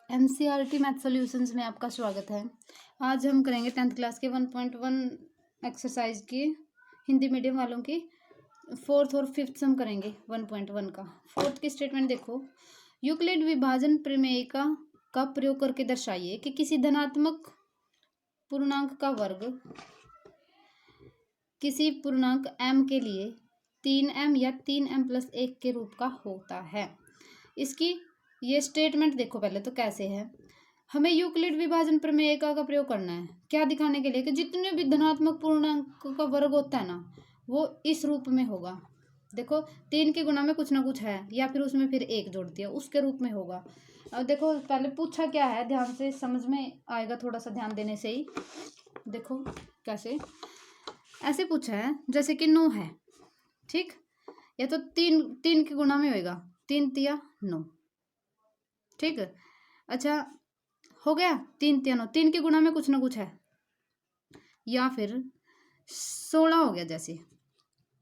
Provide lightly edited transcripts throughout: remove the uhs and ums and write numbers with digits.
NCERT math solutions में आपका स्वागत है। आज हम करेंगे 10th क्लास के 1.1 एक्सरसाइज की हिंदी मीडियम वालों की 4th और 5th सम करेंगे 1.1 का। 4th की स्टेटमेंट देखो, यूक्लिड विभाजन प्रमेय का प्रयोग करके दर्शाइए कि किसी धनात्मक पूर्णांक का वर्ग किसी पूर्णांक m के लिए 3m या 3m+1 के रूप का होता है। इसकी ये स्टेटमेंट देखो पहले तो कैसे है। हमें यूक्लिड विभाजन प्रमेय का प्रयोग करना है, क्या दिखाने के लिए कि जितने भी धनात्मक पूर्णांक का वर्ग होता है ना, वो इस रूप में होगा। देखो 3 के गुणा में कुछ ना कुछ है, या फिर उसमें फिर 1 जोड़ दिया, उसके रूप में होगा। अब देखो पहले पूछा क्या है, ध्यान से समझ में आएगा, थोड़ा सा ध्यान देने से ही। देखो कैसे, ऐसे पूछा है जैसे कि 9 है, ठीक, या तो 3 के गुणा में होएगा, 3 तिया 9, ठीक है। अच्छा हो गया, 3 तिया 9, 3 के गुणा में कुछ ना कुछ है, या फिर 16 हो गया, जैसे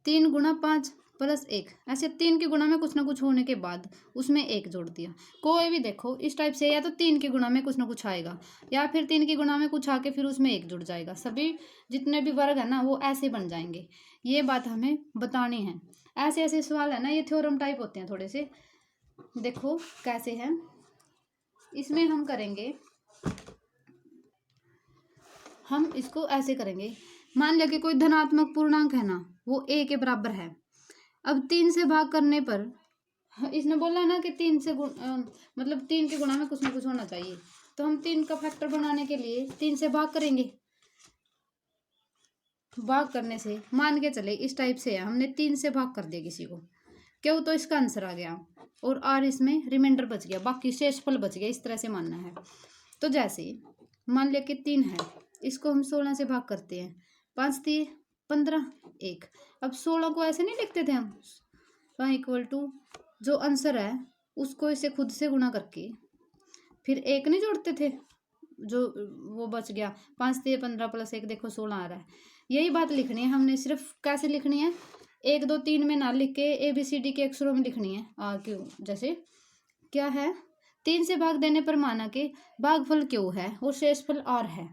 3 गुणा 5 + 1, ऐसे 3 के गुणा में कुछ ना कुछ होने के बाद उसमें 1 जोड़ दिया। कोई भी देखो इस टाइप से, या तो 3 के गुणा में कुछ ना कुछ आएगा, या फिर 3 के गुणा में कुछ आके फिर उसमें 1 जुड़ जाएगा। सभी जितने भी वर्ग है ना वो ऐसे बन जाएंगे, ये बात हमें बतानी है। ऐसे ऐसे सवाल है ना, ये थ्योरम टाइप होते हैं थोड़े से। देखो कैसे है, इसमें हम करेंगे, हम इसको ऐसे करेंगे। मान लिया कि कोई धनात्मक पूर्णांक है ना, वो a के बराबर है। अब 3 से भाग करने पर, इसने बोला ना कि 3 से मतलब 3 के गुणा में कुछ ना कुछ होना चाहिए, तो हम 3 का फैक्टर बनाने के लिए 3 से भाग करेंगे। भाग करने से मान के चले इस टाइप से है, हमने 3 से भाग कर दिया किसी को, क्यों, तो इसका आंसर आ गया और r इसमें रिमाइंडर बच गया, बाकी शेषफल बच गया, इस तरह से मानना है। तो जैसे मान लिया कि 3 है, इसको हम 16 से भाग करते हैं, 5 3 15 1। अब 16 को ऐसे नहीं लिखते थे हम, वहाँ इक्वल टू जो आंसर है उसको इसे खुद से गुणा करके फिर 1 नहीं जोड़ते थे, जो वो बच गया, 5 3 15 + 1, देखो 16 आ रहा है। यही बात लिखनी है हमने, सिर्फ कैसे लिखनी है, 1 2 3 में ना लिख के ABCD के अक्षरों में लिखनी है। क्यों, जैसे क्या है, 3 से भाग देने पर माना कि भागफल क्यों है और शेषफल r है,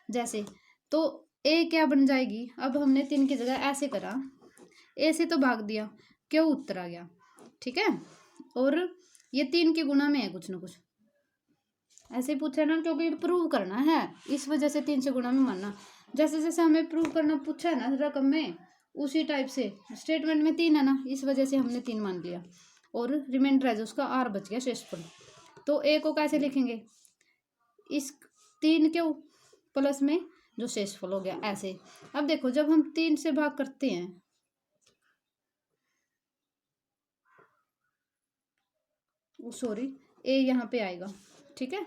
जैसे तो a क्या बन जाएगी। अब हमने 3 की जगह ऐसे करा, a से तो भाग दिया, क्यों उत्तर आ गया, ठीक है। और ये 3 के गुणा में है कुछ ना कुछ, ऐसे पूछा ना, क्योंकि प्रूव करना है, इस वजह से 3 से गुणा में मानना। जैसे जैसे हमें प्रूव करना पूछा है ना रकम में, उसी टाइप से स्टेटमेंट में 3 है ना, इस वजह से हमने 3 मान लिया, और रिमाइंडर है जो उसका r बच गया, शेषफल। तो a को कैसे लिखेंगे, इस 3 के प्लस में जो शेषफल हो गया, ऐसे। अब देखो जब हम 3 से भाग करते हैं, सॉरी a यहाँ पे आएगा, ठीक है,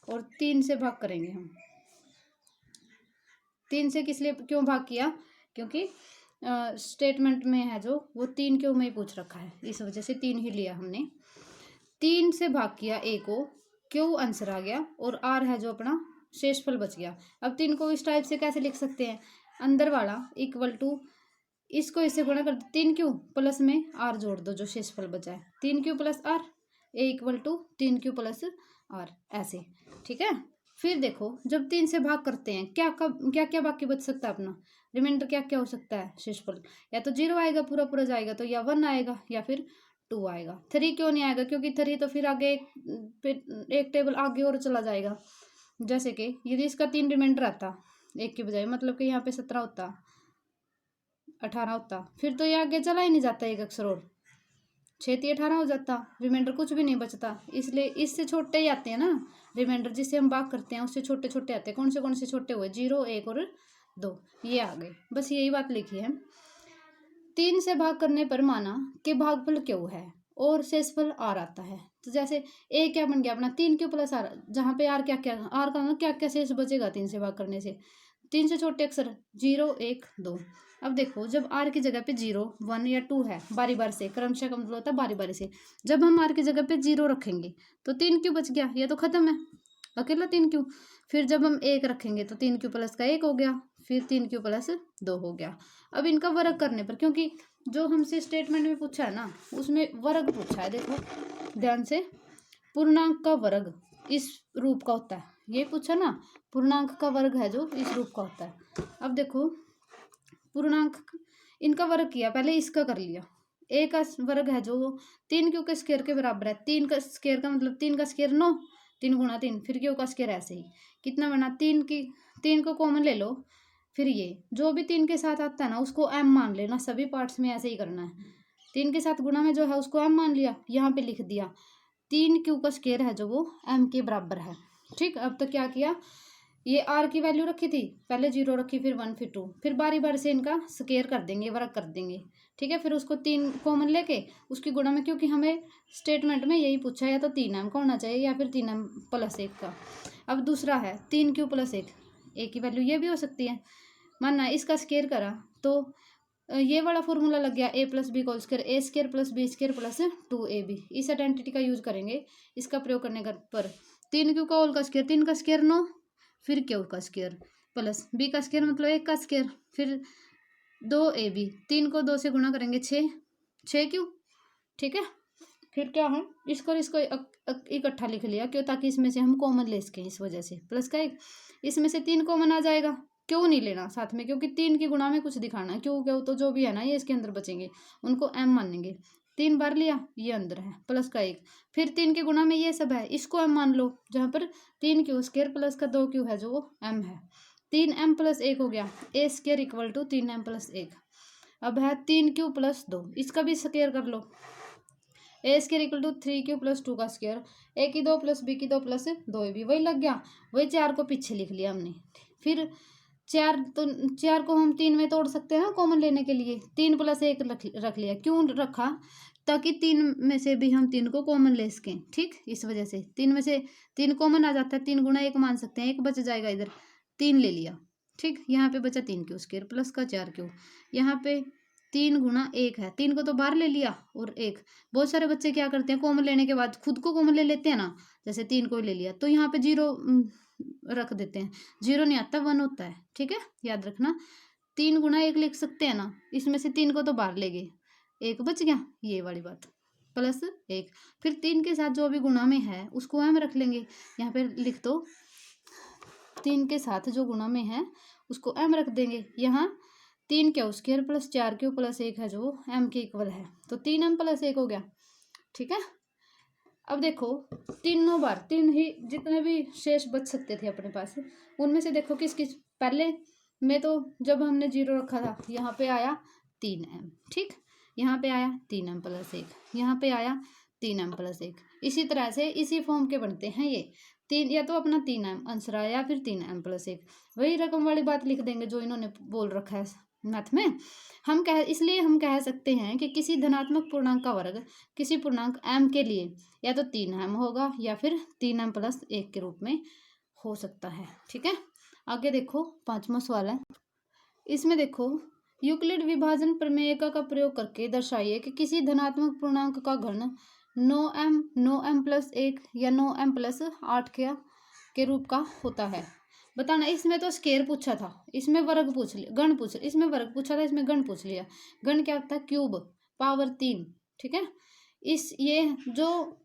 और 3 से भाग करेंगे हम। 3 से किस लिए क्यों भाग किया, क्योंकि स्टेटमेंट में है जो वो 3 क्यों में पूछ रखा है, इस वजह से 3 ही लिया हमने। 3 से भाग किया a को, क्यों आंसर आ गया, और r है जो अपना शेषफल बच गया। अब 3 को इस टाइप से कैसे लिख सकते हैं, अंदर वाला इक्वल टू, इसको इससे गुणा कर, 3 क्यू प्लस में r जोड़ दो जो शेषफल बचा है, 3 Q plus r, a equal to 3 Q plus r, ऐसे, ठीक है। फिर देखो जब 3 से भाग करते हैं, क्या क्या बाकी बच सकता है अपना, रिमाइंडर क्या क्या हो सकता है, शेषफल या तो 0 आएगा, पूरा पूरा जाएगा, तो या 1 आएगा या फिर 2 आएगा। 3 क्यों नहीं आएगा, क्योंकि 3 तो फिर आगे एक टेबल आगे और चला जाएगा। जैसे कि यदि इसका 3 रिमाइंडर आता 1 की बजाय, मतलब कि यहाँ पे 17 होता, 18 होता, फिर तो ये आगे चला ही नहीं जाता, एक अक्षर और 6 3 18 हो जाता, रिमाइंडर कुछ भी नहीं बचता। इसलिए इससे छोटे ही आते हैं ना रिमाइंडर, जिससे हम भाग करते हैं उससे छोटे छोटे आते हैं। कौन से छोटे हुए, 0 1 और 2, ये आ गए, बस यही बात लिखी है। 3 से भाग करने पर माना कि भागफल क्यों है और शेषफल r आता है, तो जैसे a क्या बन गया अपना, 3 क्यू प्लस r, जहाँ पे r क्या क्या, r का क्या क्या शेष बचेगा 3 से भाग करने से, 3 से छोटे अक्षर 0 1 2। अब देखो जब r की जगह पे 0 1 या 2 है, बारी बार से क्रमशः कम होता है, बारी बारी से जब हम r की जगह पे 0 रखेंगे तो 3 क्यू बच गया, ये तो खत्म है, अकेला 3 क्यू। फिर जब हम 1 रखेंगे तो 3 क्यू प्लस का 1 हो गया, फिर 3 क्यू प्लस 2 हो गया। अब इनका वर्ग करने पर, क्योंकि जो हमसे स्टेटमेंट में पूछा है ना, उसमें वर्ग पूछा है, देखो ध्यान से, पूर्णांक का वर्ग इस रूप का होता है। ये पूछा ना, पूर्णांक का वर्ग है जो इस रूप का होता है। अब देखो पूर्णांक इनका वर्ग किया, पहले इसका कर लिया। ए का वर्ग है जो 3 क्यू के स्क्वायर के बराबर है। 3 का स्क्वायर का मतलब 3 का स्क्वायर 9, 3 गुणा 3, फिर क्यू का स्क्वायर ऐसे ही कितना बना 3 को कॉमन ले लो, फिर ये जो भी 3 के साथ आता है ना उसको एम मान लेना। सभी पार्ट्स में ऐसे ही करना है। 3 के साथ गुणा में जो है उसको एम मान लिया, यहाँ पे लिख दिया 3 क्यू का स्क्वायर है जो वो एम के बराबर है। ठीक, अब तो क्या किया, ये आर की वैल्यू रखी थी, पहले 0 रखी, फिर 1, फिर 2, फिर बारी बारी से इनका स्क्वायर कर देंगे, वर्ग कर देंगे। ठीक है, फिर उसको 3 कॉमन लेके उसकी गुणा में, क्योंकि हमें स्टेटमेंट में यही पूछा है, या तो 3m का होना चाहिए या फिर 3m प्लस 1 का। अब दूसरा है 3q प्लस 1, ए की वैल्यू ये भी हो सकती है। मानना इसका स्क्वायर करा तो ये वाला फॉर्मूला लग गया a plus B whole square, A square plus B square plus 2ab। इस आइडेंटिटी का यूज करेंगे इसका प्रयोग करने पर। 3q का होल का स्क्वायर, 3 का स्क्वायर 9, फिर क्यू का स्क्वायर प्लस बी का स्क्वायर मतलब 1 का स्क्वायर, फिर 2ab, 3 को 2 से गुणा करेंगे 6 क्यू। ठीक है, फिर क्या है इसको इकट्ठा लिख लिया क्यों, ताकि इसमें से हम कॉमन ले सकें, इस वजह से प्लस का 1, इसमें से 3 कॉमन आ जाएगा। क्यों नहीं लेना साथ में, क्योंकि 3 की गुणा में कुछ दिखाना है। क्यों तो जो भी है ना ये इसके अंदर बचेंगे, उनको m मानेंगे। 3 बार लिया, ये अंदर है प्लस का 1, फिर 3 के गुणा में ये सब है, इसको m मान लो, जहाँ पर 3q स्क्वायर प्लस का 2q है जो वो m है। 3m प्लस 1 हो गया, a square equal to 3m plus 1। अब है 3q प्लस 2, इसका भी स्क्वायर कर लो, a square equal to 3q plus 2 का स्क्वायर, ए की 2 प्लस बी की 2 प्लस 2 भी वही लग गया। वही 4 को पीछे लिख लिया हमने। फिर 4 को हम 3 में तोड़ सकते हैं कॉमन लेने के लिए, 3 प्लस 1 रख लिया। क्यों रखा, ताकि 3 में से भी हम 3 को कॉमन ले सकें। ठीक, इस वजह से 3 में से 3 कॉमन आ जाता है, 3 गुणा 1 मान सकते हैं, 1 बच जाएगा इधर, 3 ले लिया। ठीक, यहाँ पे बचा 3q स्क्वायर प्लस का 4q, यहाँ पे 3 गुणा 1 है, 3 को तो बाहर ले लिया और 1। बहुत सारे बच्चे क्या करते हैं, कॉमन लेने के बाद खुद को कॉमन ले लेते हैं ना, जैसे 3 को ले लिया तो यहाँ पे 0 रख देते हैं। 0 नहीं आता, 1 होता है। ठीक है, याद रखना। 3 गुणा 1 लिख सकते हैं ना, इसमें से 3 को तो बाहर ले गए, 1 बच गया, ये वाली बात प्लस 1। फिर 3 के साथ जो भी गुणा में है उसको हम रख लेंगे, यहाँ पे लिख दो 3 के साथ जो गुणा में है उसको m रख देंगे। यहाँ 3q square plus 4q plus 1 है जो m के इक्वल है, तो 3m प्लस 1 हो गया। ठीक है, अब देखो तीनों बार 3 ही जितने भी शेष बच सकते थे अपने पास, उनमें से देखो किस किस, पहले में तो जब हमने 0 रखा था यहाँ पे आया 3m। ठीक, यहाँ पे आया 3m प्लस 1, यहाँ पे आया 3m प्लस 1। इसी तरह से इसी फॉर्म के बनते हैं ये 3, या तो अपना 3m आंसर आया या फिर 3m प्लस 1। वही रकम वाली बात लिख देंगे जो इन्होंने बोल रखा है मैथ में। इसलिए हम कह सकते हैं कि किसी धनात्मक पूर्णांक का वर्ग किसी पूर्णांक m के लिए या तो 3m होगा या फिर 3m प्लस 1 के रूप में हो सकता है। ठीक है, आगे देखो 5वां सवाल है। इसमें देखो यूक्लिड विभाजन प्रमेय का प्रयोग करके दर्शाइए कि किसी धनात्मक पूर्णांक का घन 9m प्लस 1 या 9m प्लस 8 के रूप का होता है। बताना, इसमें तो स्केयर पूछा था, इसमें वर्ग पूछ लिया, गण पूछ लिया, इसमें वर्ग पूछा था, इसमें गण पूछ लिया। गण क्या होता है, क्यूब पावर 3। ठीक है, ये जो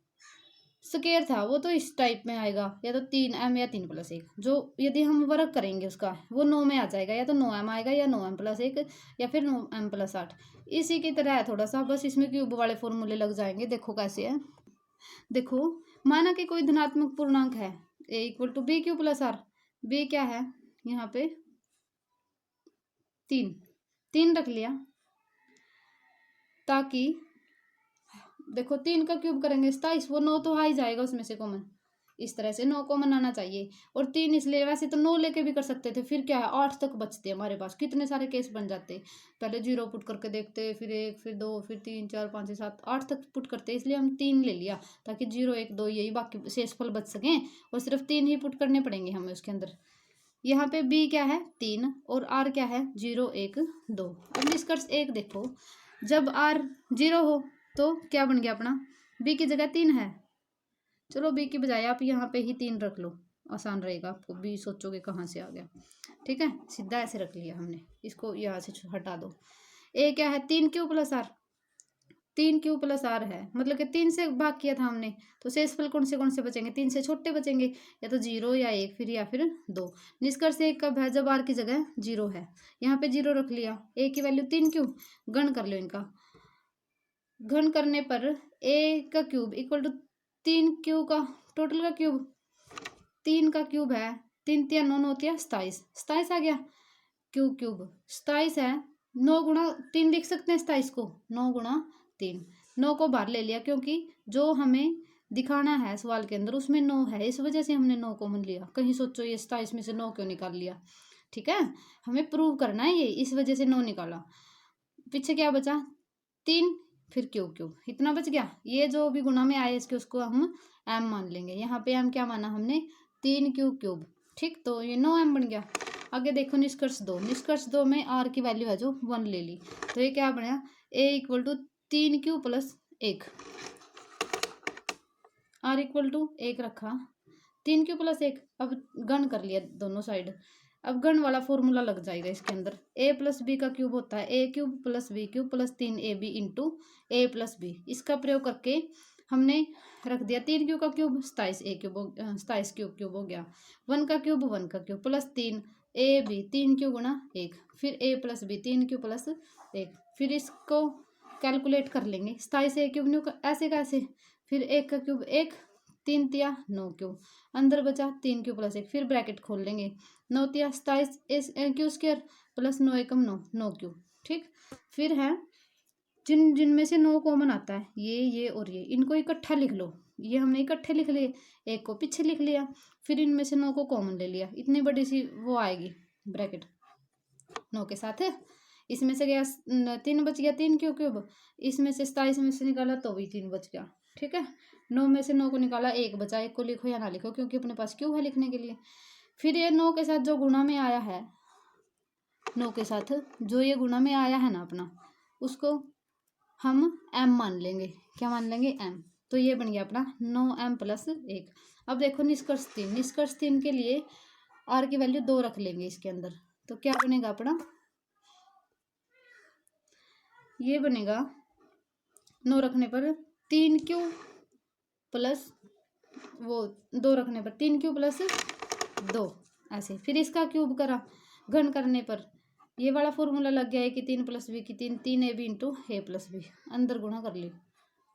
स्केयर था वो तो इस टाइप में आएगा, या तो 3m या 3 प्लस 1। जो यदि हम वर्ग करेंगे उसका वो 9 में आ जाएगा, या तो 9m आएगा या 9m प्लस 1 या फिर 9m प्लस 8। इसी की तरह है थोड़ा सा, बस इसमें क्यूब वाले फॉर्मूले लग जाएंगे। देखो कैसे है, देखो माना कि कोई धनात्मक पूर्णांक है a equal to B Q plus R. B क्या है, यहाँ पे 3 रख लिया, ताकि देखो 3 का क्यूब करेंगे 27, वो 9 तो आ ही जाएगा उसमें से कॉमन। इस तरह से 9 कॉमन आना चाहिए, और 3 इसलिए, वैसे तो 9 लेके भी कर सकते थे। फिर क्या है, 8 तक बचते हैं हमारे पास, कितने सारे केस बन जाते। पहले 0 पुट करके देखते, फिर 1, फिर 2, फिर 3, 4, 5, 6, 7, 8 तक पुट करते, इसलिए हम 3 ले लिया, ताकि 0, 1, 2 यही बाकी शेषफल बच सकें, और सिर्फ 3 ही पुट करने पड़ेंगे हमें उसके अंदर। यहाँ पे b क्या है 3 और r क्या है 0, 1, 2। अब निष्कर्ष 1 देखो, जब r 0 हो तो क्या बन गया अपना, b की जगह 3 है। चलो b की बजाय आप यहाँ पे ही 3 रख लो, आसान रहेगा आपको, b सोचोगे कहाँ से आ गया। ठीक है, सीधा ऐसे रख लिया हमने, इसको यहाँ से हटा दो। a क्या है 3q plus r, 3 Q plus R है, मतलब कि 3 से भाग किया था हमने, तो शेषफल कौन से बचेंगे, 3 से छोटे बचेंगे, या तो 0 या 1 फिर 2। निष्कर्ष 1 कब है, जब आर की जगह 0 है। यहाँ पे 0 रख लिया, ए की वैल्यू 3 क्यू, गण कर लो इनका। घन करने पर ए का क्यूब इक्वल टू 3 क्यू का टोटल का क्यूब, 3 का क्यूब है, 3 तिया 9 9 तिया 27, 27 आ गया। क्यूब 27 है, 9 गुणा 3 लिख सकते हैं 27 को, 9 गुणा 3, 9 को बाहर ले लिया क्योंकि जो हमें दिखाना है सवाल के अंदर उसमें 9 है, इस वजह से हमने 9 कॉमन लिया। कहीं सोचो ये 27 में से 9 क्यों निकाल लिया, ठीक है, हमें प्रूव करना है ये, इस वजह से 9 निकाला। पीछे क्या बचा, 3 फिर क्यूब, इतना बच गया। ये जो भी गुणा में आए इसके उसको हम m मान लेंगे। यहाँ पे m क्या माना हमने, 3 क्यूब, ठीक, तो ये 9m बन गया। आगे देखो निष्कर्ष 2 में r की वैल्यू है जो 1 ले ली, तो ये क्या बना, a equal to 3 Q plus 1, r equal to 1 रखा, 3 क्यू प्लस 1। अब गण कर लिया दोनों साइड, अब गण वाला फॉर्मूला लग जाएगा इसके अंदर, a प्लस बी का क्यूब होता है a cube plus B cube plus 3ab into a plus B. इसका प्रयोग करके हमने रख दिया 3 क्यू का क्यूब 27 a क्यूब 27 क्यूब हो गया, 1 का cube plus 3 a b 3 Q गुणा 1, फिर a plus B 3 Q plus 1, फिर इसको कैलकुलेट कर लेंगे, 27 a क्यूब न्यू ऐसे कैसे, फिर 1 का क्यूब 1, 3 तिया 9 क्यू, अंदर बचा 3 क्यू प्लस 1, फिर ब्रैकेट खोल लेंगे, 9 तिया 27 क्यू स्क्वायर प्लस 9 एकम 9 क्यू, ठीक। फिर है जिनमें से 9 कॉमन आता है, ये और ये, इनको इकट्ठा लिख लो, ये हमने इकट्ठे लिख लिए, एक को पीछे लिख लिया, फिर इनमें से 9 को कॉमन ले लिया, इतनी बड़ी सी वो आएगी ब्रैकेट 9 के साथ है। इसमें से गया 3 बच गया 3 क्यूब, इसमें से 27 में से निकाला तो भी 3 बच गया, ठीक है। 9 में से 9 को निकाला, 1 बचा, 1 को लिखो या ना लिखो क्योंकि अपने पास क्यों है लिखने के लिए। फिर ये 9 के साथ जो गुणा में आया है, 9 के साथ जो ये गुणा में आया है ना अपना, उसको हम m मान लेंगे, क्या मान लेंगे m, तो ये बन गया अपना 9m प्लस 1। अब देखो निष्कर्ष 3 के लिए r की वैल्यू 2 रख लेंगे इसके अंदर, तो क्या बनेगा अपना, ये बनेगा 9 रखने पर 3 क्यू प्लस वो 2 रखने पर 3 क्यू प्लस 2 ऐसे, फिर इसका क्यूब करा, घन करने पर ये वाला फॉर्मूला लग गया है कि 3 प्लस बी की 3 A B into A plus B, अंदर गुणा कर ली,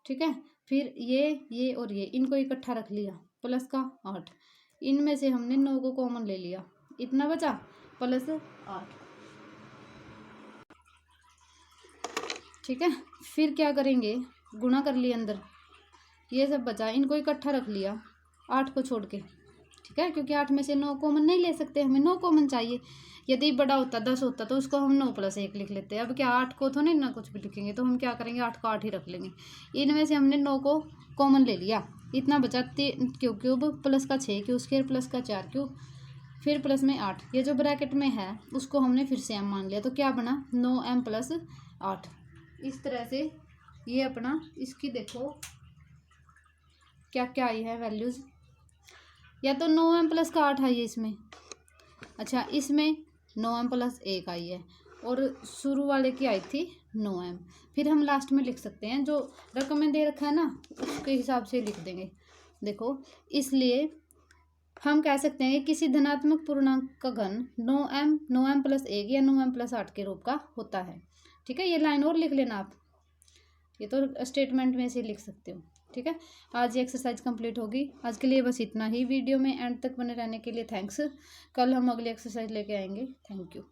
ठीक है। फिर ये और ये इनको इकट्ठा रख लिया, प्लस का 8, इनमें से हमने 9 को कॉमन ले लिया, इतना बचा प्लस 8, ठीक है। फिर क्या करेंगे, गुणा कर लिया अंदर, ये सब बचा, इनको इकट्ठा रख लिया 8 को छोड़ के, ठीक है, क्योंकि 8 में से 9 कॉमन नहीं ले सकते, हमें 9 कॉमन चाहिए। यदि बड़ा होता 10 होता तो उसको हम 9 प्लस 1 लिख लेते, अब क्या 8 को तो नहीं ना कुछ भी लिखेंगे, तो हम क्या करेंगे 8 को 8 ही रख लेंगे। इनमें से हमने 9 को कॉमन ले लिया, इतना बचा क्यूब प्लस का 6 क्यू स्क्वायर प्लस का 4 क्यू, फिर प्लस में 8, ये जो ब्रैकेट में है उसको हमने फिर से m मान लिया, तो क्या बना 9m प्लस 8। इस तरह से ये अपना, इसकी देखो क्या क्या आई है वैल्यूज़, या तो 9m प्लस का 8 आई है इसमें, अच्छा इसमें 9m प्लस 1 आई है, और शुरू वाले की आई थी 9m, फिर हम लास्ट में लिख सकते हैं जो रकम में दे रखा है ना उसके हिसाब से लिख देंगे। देखो इसलिए हम कह सकते हैं कि किसी धनात्मक पूर्णांक का घन 9m प्लस 1 या 9m प्लस 8 के रूप का होता है, ठीक है। ये लाइन और लिख लेना आप, ये तो स्टेटमेंट में से लिख सकते हो, ठीक है। आज ये एक्सरसाइज कंप्लीट होगी, आज के लिए बस इतना ही। वीडियो में एंड तक बने रहने के लिए थैंक्स, कल हम अगली एक्सरसाइज लेके आएंगे, थैंक यू।